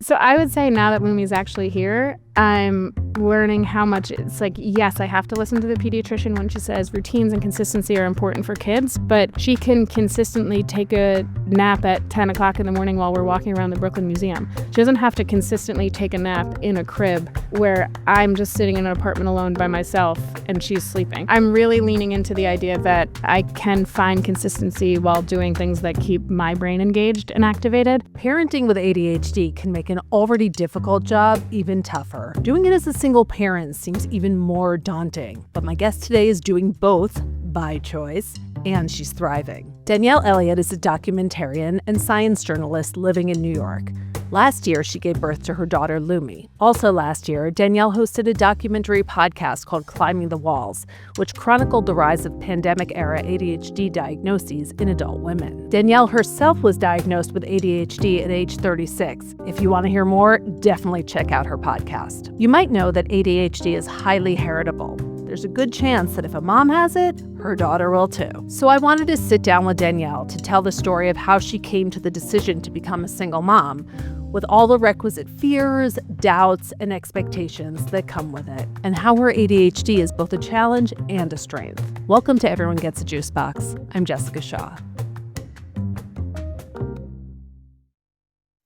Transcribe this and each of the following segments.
So I would say now that Lumi's actually here, I'm learning how much it's like, yes, I have to listen to the pediatrician when she says routines and consistency are important for kids, but she can consistently take a nap at 10 o'clock in the morning while we're walking around the Brooklyn Museum. She doesn't have to consistently take a nap in a crib where I'm just sitting in an apartment alone by myself and she's sleeping. I'm really leaning into the idea that I can find consistency while doing things that keep my brain engaged and activated. Parenting with ADHD can make an already difficult job even tougher. Doing it as a single parent seems even more daunting. But my guest today is doing both by choice, and she's thriving. Danielle Elliot is a documentarian and science journalist living in New York. Last year, she gave birth to her daughter, Lumi. Also last year, Danielle hosted a documentary podcast called Climbing the Walls, which chronicled the rise of pandemic-era ADHD diagnoses in adult women. Danielle herself was diagnosed with ADHD at age 36. If you want to hear more, definitely check out her podcast. You might know that ADHD is highly heritable. There's a good chance that if a mom has it, her daughter will too. So I wanted to sit down with Danielle to tell the story of how she came to the decision to become a single mom, with all the requisite fears, doubts, and expectations that come with it, and how her ADHD is both a challenge and a strength. Welcome to Everyone Gets a Juice Box. I'm Jessica Shaw.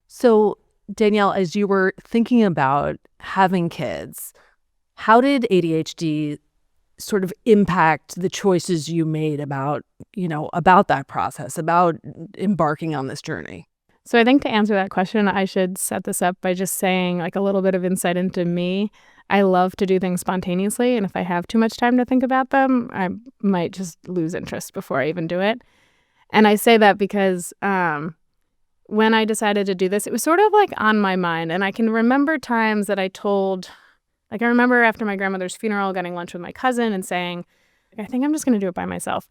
So, Danielle, as you were thinking about having kids, how did ADHD sort of impact the choices you made about that process, about embarking on this journey? So I think to answer that question, I should set this up by just saying like a little bit of insight into me. I love to do things spontaneously, and if I have too much time to think about them, I might just lose interest before I even do it. And I say that because when I decided to do this, it was sort of like on my mind. And I can remember times that I remember after my grandmother's funeral getting lunch with my cousin and saying, I think I'm just going to do it by myself.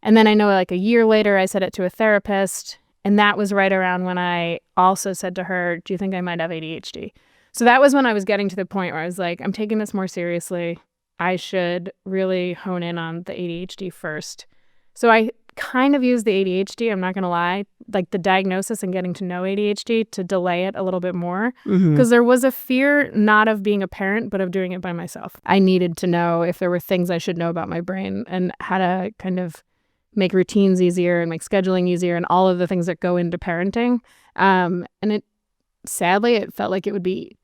And then I know like a year later, I said it to a therapist. And that was right around when I also said to her, do you think I might have ADHD? So that was when I was getting to the point where I was like, I'm taking this more seriously. I should really hone in on the ADHD first. So I kind of used the ADHD, I'm not going to lie, like the diagnosis and getting to know ADHD to delay it a little bit more. Because there was a fear not of being a parent, but of doing it by myself. I needed to know if there were things I should know about my brain and how to kind of make routines easier and make scheduling easier and all of the things that go into parenting. And sadly, it felt like it would be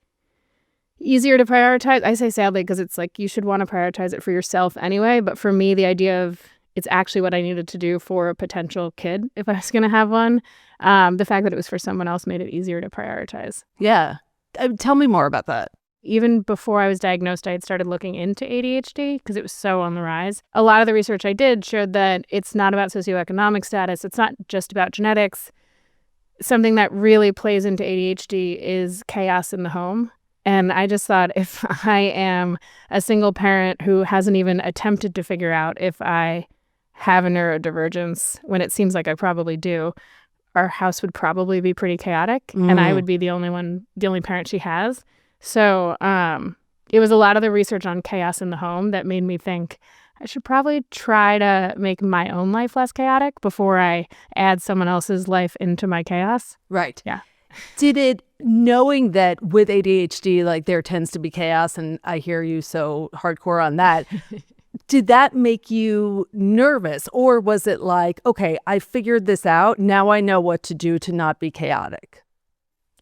easier to prioritize. I say sadly because it's like you should want to prioritize it for yourself anyway. But for me, the idea of it's actually what I needed to do for a potential kid if I was going to have one. The fact that it was for someone else made it easier to prioritize. Yeah. Tell me more about that. Even before I was diagnosed, I had started looking into ADHD because it was so on the rise. A lot of the research I did showed that it's not about socioeconomic status. It's not just about genetics. Something that really plays into ADHD is chaos in the home. And I just thought if I am a single parent who hasn't even attempted to figure out if I have a neurodivergence, when it seems like I probably do, our house would probably be pretty chaotic and I would be the only parent she has. So it was a lot of the research on chaos in the home that made me think I should probably try to make my own life less chaotic before I add someone else's life into my chaos. Right. Yeah. Did it, knowing that with ADHD, like there tends to be chaos, and I hear you so hardcore on that, did that make you nervous? Or was it like, okay, I figured this out, now I know what to do to not be chaotic?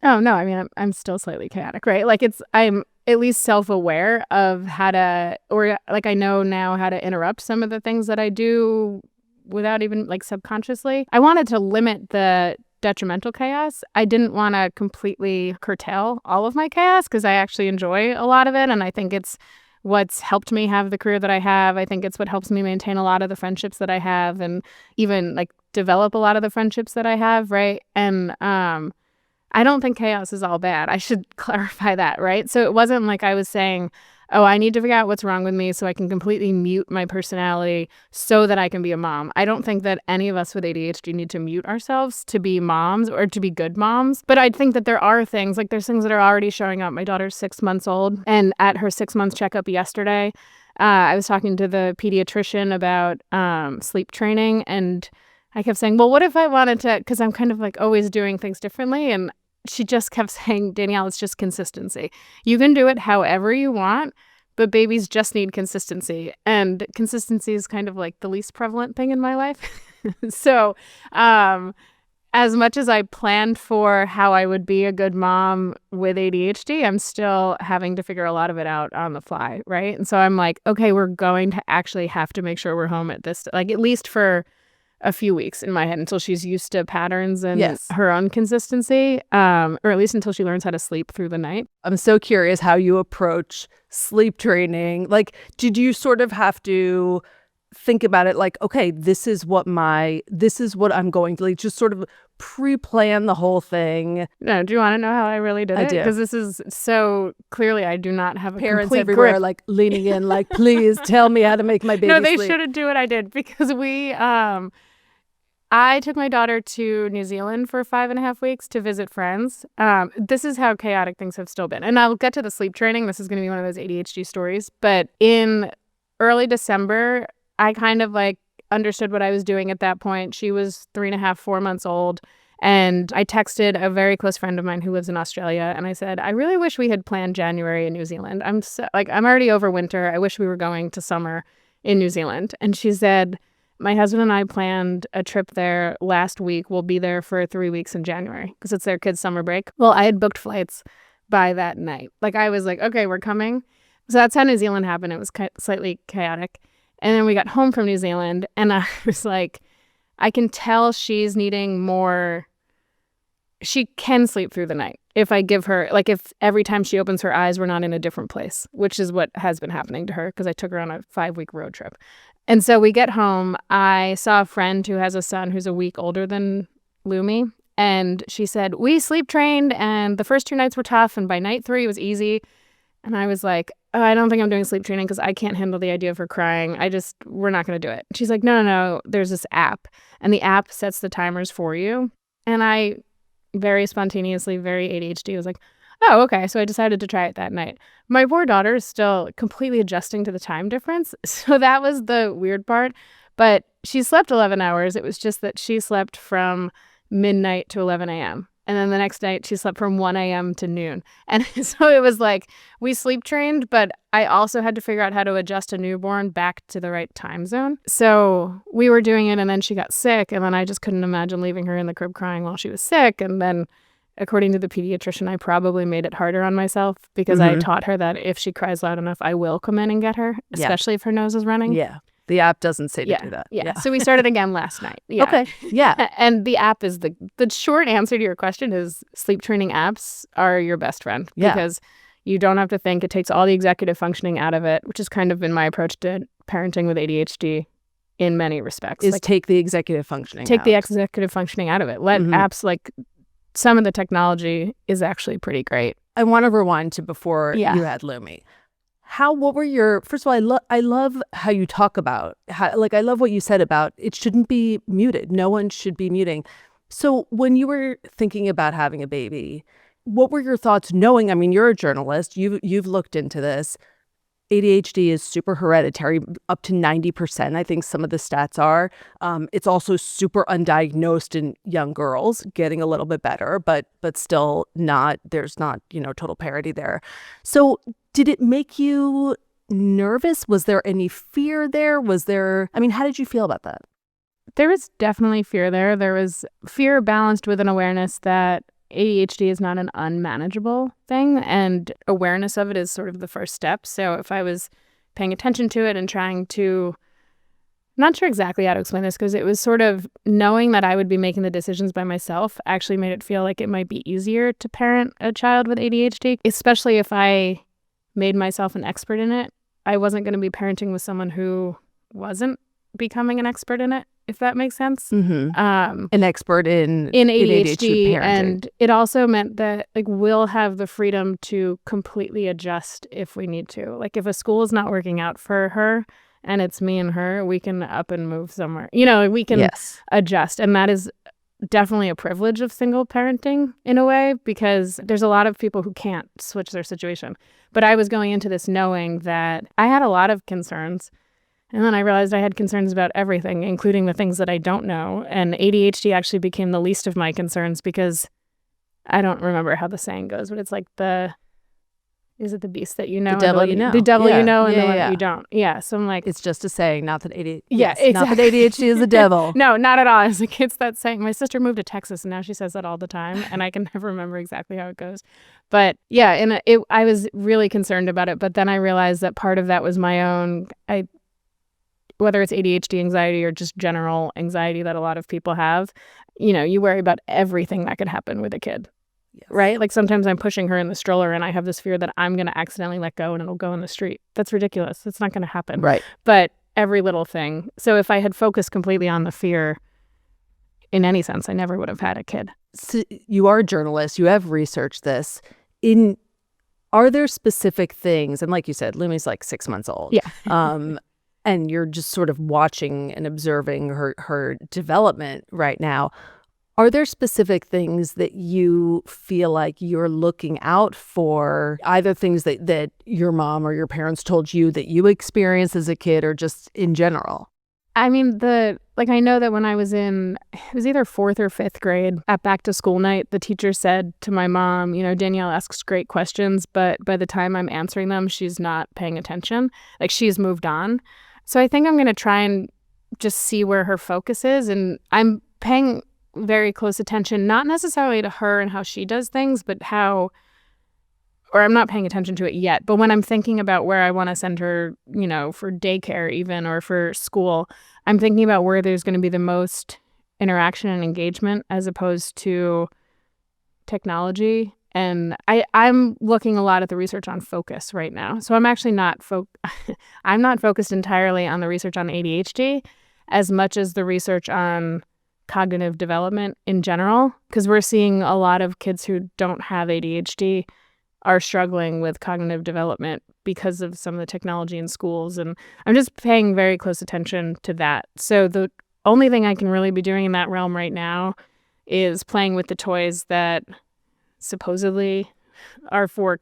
Oh, no, I mean, I'm still slightly chaotic, right? Like I'm at least self-aware of how to, or like I know now how to interrupt some of the things that I do without even like subconsciously. I wanted to limit the detrimental chaos. I didn't want to completely curtail all of my chaos because I actually enjoy a lot of it. And I think it's what's helped me have the career that I have. I think it's what helps me maintain a lot of the friendships that I have and even like develop a lot of the friendships that I have, right? And I don't think chaos is all bad. I should clarify that, right? So it wasn't like I was saying, oh, I need to figure out what's wrong with me so I can completely mute my personality so that I can be a mom. I don't think that any of us with ADHD need to mute ourselves to be moms or to be good moms. But I think that there are things, like there's things that are already showing up. My daughter's 6 months old, and at her 6-month checkup yesterday, I was talking to the pediatrician about sleep training, and I kept saying, well, what if I wanted to, because I'm kind of like always doing things differently. And she just kept saying, Danielle, it's just consistency. You can do it however you want, but babies just need consistency. And consistency is kind of like the least prevalent thing in my life. So as much as I planned for how I would be a good mom with ADHD, I'm still having to figure a lot of it out on the fly, right? And so I'm like, okay, we're going to actually have to make sure we're home at this, like at least for a few weeks in my head until she's used to patterns and her own consistency, or at least until she learns how to sleep through the night. I'm so curious how you approach sleep training. Like, did you sort of have to think about it like, okay, this is what I'm going to, like, just sort of pre-plan the whole thing? No, do you want to know how I really did it? I do. Because this is so clearly I do not have a Parents complete everywhere grip. like leaning in like, please tell me how to make my baby No, they sleep. shouldn't do what I did because I took my daughter to New Zealand for 5.5 weeks to visit friends. This is how chaotic things have still been. And I'll get to the sleep training. This is going to be one of those ADHD stories. But in early December, I kind of like understood what I was doing at that point. She was 3.5, 4 months old. And I texted a very close friend of mine who lives in Australia. And I said, I really wish we had planned January in New Zealand. I'm already over winter. I wish we were going to summer in New Zealand. And she said, my husband and I planned a trip there last week. We'll be there for 3 weeks in January because it's their kids' summer break. Well, I had booked flights by that night. Like I was like, okay, we're coming. So that's how New Zealand happened. It was slightly chaotic. And then we got home from New Zealand and I was like, I can tell she's needing more. She can sleep through the night if I give her, like if every time she opens her eyes, we're not in a different place, which is what has been happening to her because I took her on a 5-week road trip. And so we get home. I saw a friend who has a son who's a week older than Lumi. And she said, we sleep trained and the first 2 nights were tough. And by night 3, it was easy. And I was like, oh, I don't think I'm doing sleep training because I can't handle the idea of her crying. We're not going to do it. She's like, no. There's this app and the app sets the timers for you. And I very spontaneously, very ADHD was like, oh, okay. So I decided to try it that night. My poor daughter is still completely adjusting to the time difference. So that was the weird part. But she slept 11 hours. It was just that she slept from midnight to 11 a.m. And then the next night she slept from 1 a.m. to noon. And so it was like we sleep trained, but I also had to figure out how to adjust a newborn back to the right time zone. So we were doing it and then she got sick. And then I just couldn't imagine leaving her in the crib crying while she was sick. And then according to the pediatrician, I probably made it harder on myself because I taught her that if she cries loud enough, I will come in and get her, especially if her nose is running. Yeah. The app doesn't say to do that. Yeah. So we started again last night. Yeah. Okay. Yeah. And the app is the short answer to your question is sleep training apps are your best friend because you don't have to think. It takes all the executive functioning out of it, which has kind of been my approach to parenting with ADHD in many respects. Is like, take the executive functioning out. Take the executive functioning out of it. Let apps like some of the technology is actually pretty great. I want to rewind to before you had Lumi. What were your, first of all, I love how you talk about, I love what you said about it shouldn't be muted. No one should be muting. So when you were thinking about having a baby, what were your thoughts knowing, I mean, you're a journalist, you've looked into this. ADHD is super hereditary, up to 90%. I think some of the stats are. It's also super undiagnosed in young girls, getting a little bit better, but still not. There's not total parity there. So did it make you nervous? Was there any fear there? How did you feel about that? There was definitely fear there. There was fear balanced with an awareness that ADHD is not an unmanageable thing, and awareness of it is sort of the first step. So if I was paying attention to it and trying to, not sure exactly how to explain this, because it was sort of knowing that I would be making the decisions by myself actually made it feel like it might be easier to parent a child with ADHD, especially if I made myself an expert in it. I wasn't going to be parenting with someone who wasn't becoming an expert in it, if that makes sense. An expert in ADHD parenting. And it also meant that we'll have the freedom to completely adjust if we need to. Like if a school is not working out for her and it's me and her, we can up and move somewhere. We can adjust. And that is definitely a privilege of single parenting in a way, because there's a lot of people who can't switch their situation. But I was going into this knowing that I had a lot of concerns. And then I realized I had concerns about everything, including the things that I don't know. And ADHD actually became the least of my concerns because I don't remember how the saying goes, but it's like is it the beast that you know? The devil you know. The devil Yeah. you know and Yeah, the one yeah. that you don't. Yeah. So I'm like, It's just a saying, not that yeah, yes, exactly. not that ADHD is the devil. No, not at all. I was like, it's that saying. My sister moved to Texas and now she says that all the time, and I can never remember exactly how it goes. But yeah, and I was really concerned about it. But then I realized that part of that was my own, whether it's ADHD anxiety or just general anxiety that a lot of people have. You worry about everything that could happen with a kid. Yes. Right? Like sometimes I'm pushing her in the stroller and I have this fear that I'm going to accidentally let go and it'll go in the street. That's ridiculous. It's not going to happen. Right. But every little thing. So if I had focused completely on the fear in any sense, I never would have had a kid. So you are a journalist. You have researched this. Are there specific things, and like you said, Lumi's like 6 months old. Yeah. And you're just sort of watching and observing her development right now. Are there specific things that you feel like you're looking out for, either things that your mom or your parents told you that you experienced as a kid or just in general? I mean, I know that when I was it was either 4th or 5th grade at back to school night, the teacher said to my mom, Danielle asks great questions, but by the time I'm answering them, she's not paying attention. Like she's moved on. So I think I'm going to try and just see where her focus is. And I'm paying very close attention, not necessarily to her and how she does things, but I'm not paying attention to it yet. But when I'm thinking about where I want to send her, for daycare even or for school, I'm thinking about where there's going to be the most interaction and engagement as opposed to technology. And I'm looking a lot at the research on focus right now. So I'm actually I'm not focused entirely on the research on ADHD as much as the research on cognitive development in general, because we're seeing a lot of kids who don't have ADHD are struggling with cognitive development because of some of the technology in schools. And I'm just paying very close attention to that. So the only thing I can really be doing in that realm right now is playing with the toys that supposedly are for,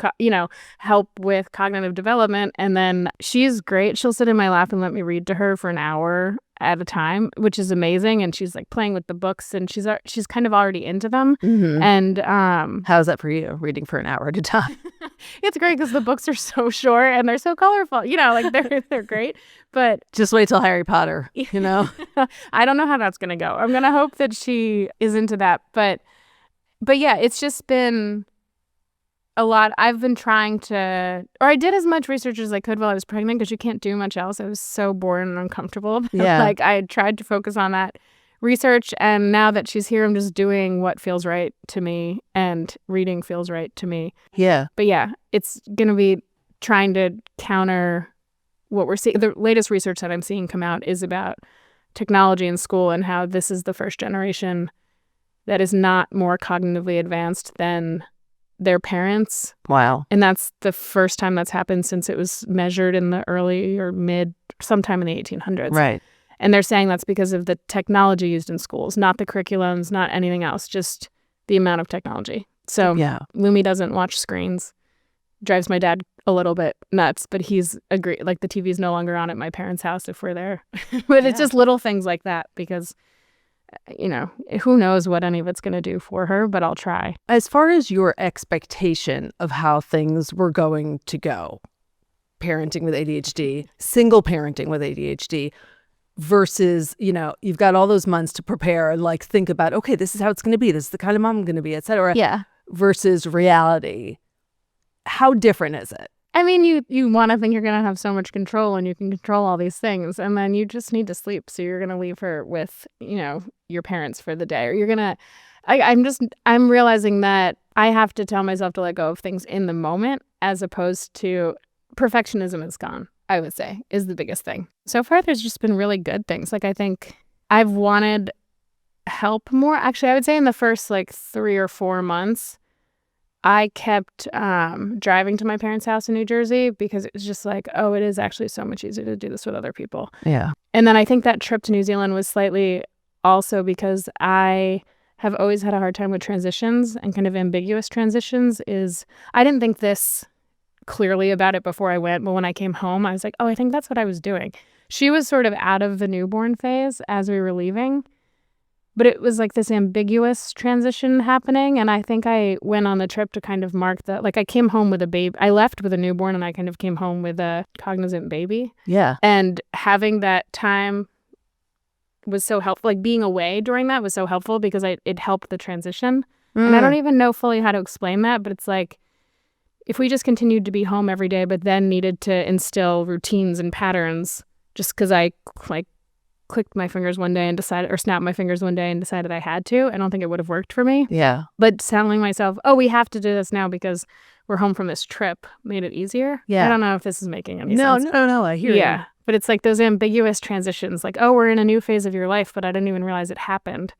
help with cognitive development. And then she's great. She'll sit in my lap and let me read to her for an hour at a time, which is amazing. And she's like playing with the books and she's kind of already into them. Mm-hmm. And how's that for you, reading for an hour at a time? It's great because the books are so short and they're so colorful. They're great. But just wait till Harry Potter, I don't know how that's going to go. I'm going to hope that she is into that. But yeah, it's just been a lot. I've been trying to, or I did as much research as I could while I was pregnant because you can't do much else. I was so bored and uncomfortable. Yeah. I tried to focus on that research. And now that she's here, I'm just doing what feels right to me, and reading feels right to me. Yeah. But yeah, it's going to be trying to counter what we're seeing. The latest research that I'm seeing come out is about technology in school and how this is the first generation that is not more cognitively advanced than their parents. Wow. And that's the first time that's happened since it was measured in the early or mid, sometime in the 1800s. Right. And they're saying that's because of the technology used in schools, not the curriculums, not anything else, just the amount of technology. So yeah. Lumi doesn't watch screens. Drives my dad a little bit nuts, but he's agreed. Like the TV's no longer on at my parents' house if we're there. But It's just little things like that because, who knows what any of it's going to do for her, but I'll try. As far as your expectation of how things were going to go, parenting with ADHD, single parenting with ADHD, versus, you've got all those months to prepare and think about, okay, this is how it's going to be. This is the kind of mom I'm going to be, et cetera. Yeah. Versus reality. How different is it? I mean, you want to think you're going to have so much control and you can control all these things, and then you just need to sleep. So you're going to leave her with, your parents for the day, or you're going to, I'm realizing that I have to tell myself to let go of things in the moment, as opposed to perfectionism is gone, I would say, is the biggest thing. So far, there's just been really good things. I think I've wanted help more. Actually, I would say in the first 3 or 4 months, I kept driving to my parents' house in New Jersey because it was just it is actually so much easier to do this with other people. Yeah. And then I think that trip to New Zealand was slightly also because I have always had a hard time with transitions and kind of ambiguous transitions. I didn't think this clearly about it before I went, but when I came home, I was like, oh, I think that's what I was doing. She was sort of out of the newborn phase as we were leaving. But it was like this ambiguous transition happening. And I think I went on the trip to kind of mark the, like I came home with a baby. I left with a newborn and I kind of came home with a cognizant baby. Yeah. And having that time was so helpful. Like being away during that was so helpful because it helped the transition. And I don't even know fully how to explain that, but it's like if we just continued to be home every day, but then needed to instill routines and patterns just because I like clicked my fingers one day and decided, or snapped my fingers one day and decided I had to, I don't think it would have worked for me. Yeah. But telling myself, oh, we have to do this now because we're home from this trip made it easier. Yeah. I don't know if this is making any sense. No, I hear you. Yeah. But it's like those ambiguous transitions, like, oh, we're in a new phase of your life, but I didn't even realize it happened,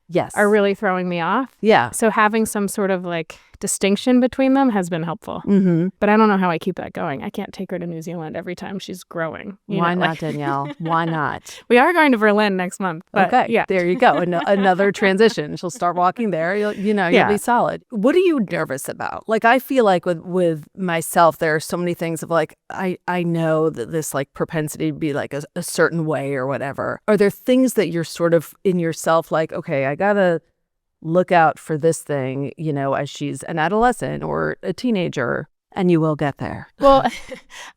Yes. are really throwing me off. Yeah. So having some sort of like distinction between them has been helpful. Mm-hmm. But I don't know how I keep that going. I can't take her to New Zealand every time she's growing. Why not, Danielle? Why not? We are going to Berlin next month. But Okay. yeah. There you go. Another transition. She'll start walking there. You'll be solid. What are you nervous about? Like, I feel like with myself, there are so many things of like, I know that this like propensity to be like a certain way or whatever. Are there things that you're sort of in yourself like, okay, I gotta look out for this thing, as she's an adolescent or a teenager, and you will get there? Well,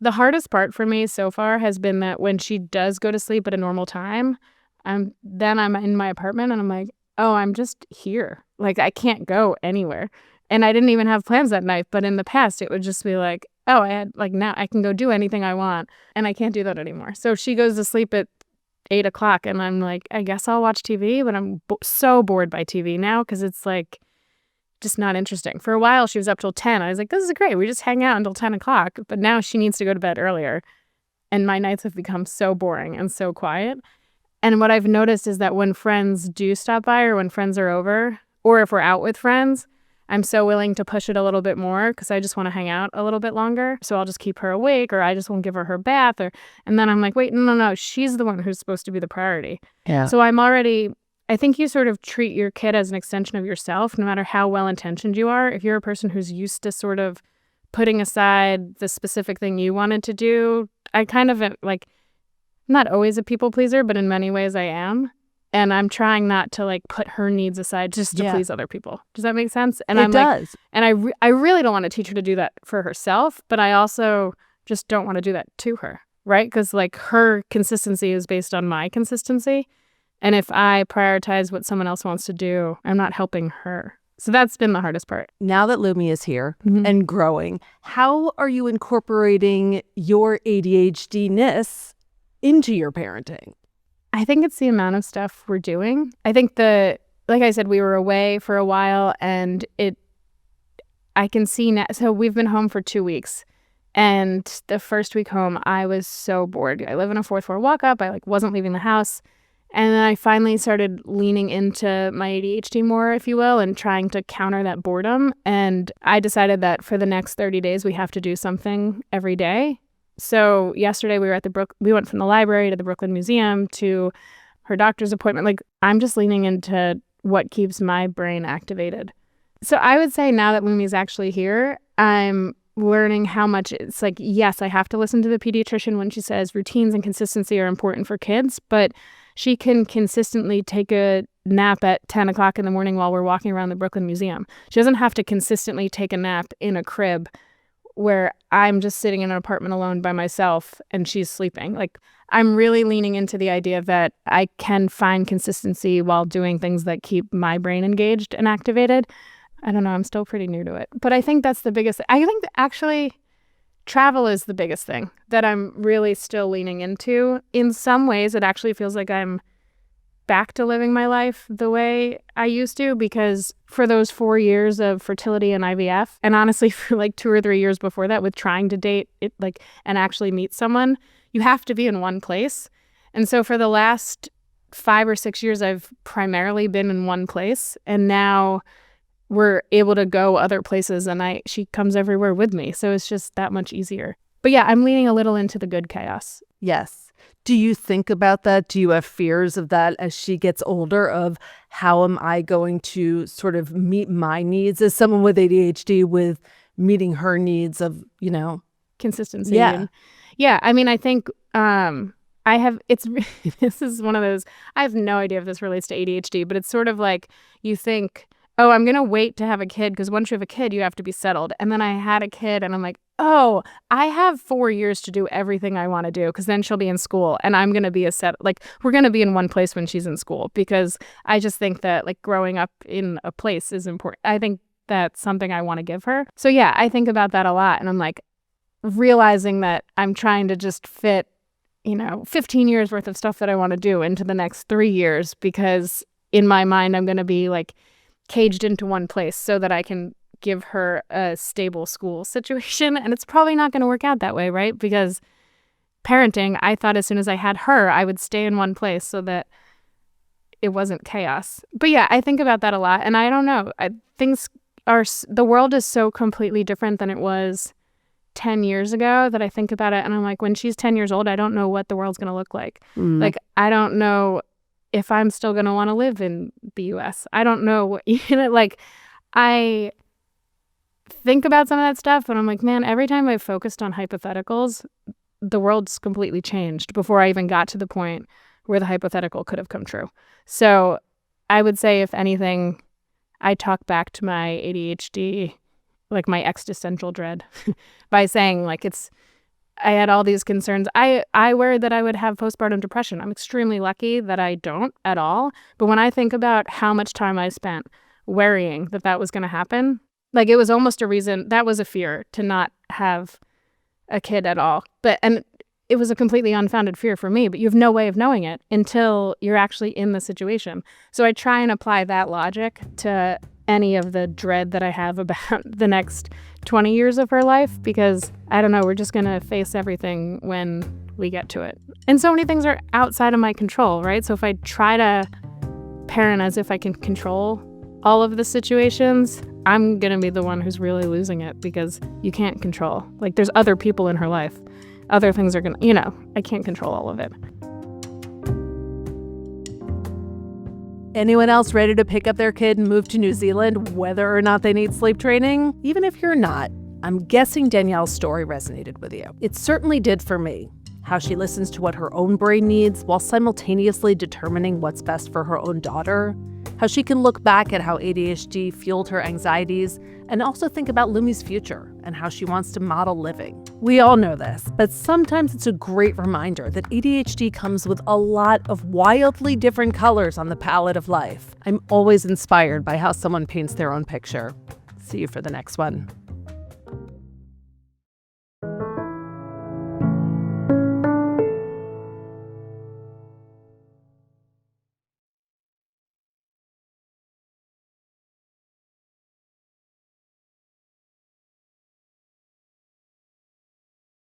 the hardest part for me so far has been that when she does go to sleep at a normal time, then I'm in my apartment and I'm like, oh, I'm just here. Like, I can't go anywhere. And I didn't even have plans that night. But in the past, it would just be like, oh, I had like now I can go do anything I want. And I can't do that anymore. So she goes to sleep at 8 o'clock and I'm like, I guess I'll watch TV. But I'm so bored by TV now because it's like just not interesting. For a while, she was up till 10. I was like, this is great. We just hang out until 10 o'clock. But now she needs to go to bed earlier. And my nights have become so boring and so quiet. And what I've noticed is that when friends do stop by or when friends are over, or if we're out with friends, I'm so willing to push it a little bit more because I just want to hang out a little bit longer. So I'll just keep her awake or I just won't give her bath. And then I'm like, wait, no, she's the one who's supposed to be the priority. Yeah. So I think you sort of treat your kid as an extension of yourself, no matter how well-intentioned you are. If you're a person who's used to sort of putting aside the specific thing you wanted to do, I kind of like, I'm not always a people pleaser, but in many ways I am. And I'm trying not to like put her needs aside just to please other people. Does that make sense? And it does. Like, and I really don't want to teach her to do that for herself, but I also just don't want to do that to her, right? Because like her consistency is based on my consistency. And if I prioritize what someone else wants to do, I'm not helping her. So that's been the hardest part. Now that Lumi is here and growing, how are you incorporating your ADHD-ness into your parenting? I think it's the amount of stuff we're doing. I think like I said, we were away for a while and I can see now. So we've been home for 2 weeks. And the first week home, I was so bored. I live in a 4th floor walk up. I like wasn't leaving the house. And then I finally started leaning into my ADHD more, if you will, and trying to counter that boredom. And I decided that for the next 30 days, we have to do something every day. So yesterday we were we went from the library to the Brooklyn Museum to her doctor's appointment. Like, I'm just leaning into what keeps my brain activated. So I would say now that Lumi's actually here, I'm learning how much it's like, yes, I have to listen to the pediatrician when she says routines and consistency are important for kids, but she can consistently take a nap at 10 o'clock in the morning while we're walking around the Brooklyn Museum. She doesn't have to consistently take a nap in a crib where I'm just sitting in an apartment alone by myself and she's sleeping. Like, I'm really leaning into the idea that I can find consistency while doing things that keep my brain engaged and activated. I don't know. I'm still pretty new to it. But I think that's the biggest. I think that actually travel is the biggest thing that I'm really still leaning into. In some ways, it actually feels like I'm back to living my life the way I used to, because for those 4 years of fertility and IVF, and honestly for like 2 or 3 years before that with trying to date it and actually meet someone, you have to be in one place. And so for the last 5 or 6 years, I've primarily been in one place, and now we're able to go other places and she comes everywhere with me. So it's just that much easier. But yeah, I'm leaning a little into the good chaos. Yes. Do you think about that? Do you have fears of that as she gets older, of how am I going to sort of meet my needs as someone with ADHD with meeting her needs of, consistency? Yeah. Yeah. I mean, I think I this is one of those, I have no idea if this relates to ADHD, but it's sort of like you think, oh, I'm going to wait to have a kid because once you have a kid, you have to be settled. And then I had a kid and I'm like, oh, I have 4 years to do everything I want to do because then she'll be in school and I'm going to be we're going to be in one place when she's in school, because I just think that like growing up in a place is important. I think that's something I want to give her. So yeah, I think about that a lot. And I'm like realizing that I'm trying to just fit 15 years worth of stuff that I want to do into the next 3 years, because in my mind, I'm going to be like caged into one place so that I can give her a stable school situation. And it's probably not going to work out that way, right? Because parenting, I thought as soon as I had her, I would stay in one place so that it wasn't chaos. But yeah, I think about that a lot. And I don't know. The world is so completely different than it was 10 years ago that I think about it and I'm like, when she's 10 years old, I don't know what the world's going to look like. Like, I don't know if I'm still going to want to live in the US. I don't know. Like, I think about some of that stuff and I'm like, man, every time I've focused on hypotheticals, the world's completely changed before I even got to the point where the hypothetical could have come true. So I would say, if anything, I talk back to my ADHD, like my existential dread, by saying like I had all these concerns. I worried that I would have postpartum depression. I'm extremely lucky that I don't at all. But when I think about how much time I spent worrying that was going to happen, like it was almost a reason, that was a fear to not have a kid at all. And it was a completely unfounded fear for me, but you have no way of knowing it until you're actually in the situation. So I try and apply that logic to any of the dread that I have about the next 20 years of her life, because I don't know, we're just going to face everything when we get to it. And so many things are outside of my control, right? So if I try to parent as if I can control all of the situations, I'm going to be the one who's really losing it, because you can't control. Like, there's other people in her life. Other things are going to, I can't control all of it. Anyone else ready to pick up their kid and move to New Zealand, whether or not they need sleep training? Even if you're not, I'm guessing Danielle's story resonated with you. It certainly did for me. How she listens to what her own brain needs while simultaneously determining what's best for her own daughter. How she can look back at how ADHD fueled her anxieties and also think about Lumi's future and how she wants to model living. We all know this, but sometimes it's a great reminder that ADHD comes with a lot of wildly different colors on the palette of life. I'm always inspired by how someone paints their own picture. See you for the next one.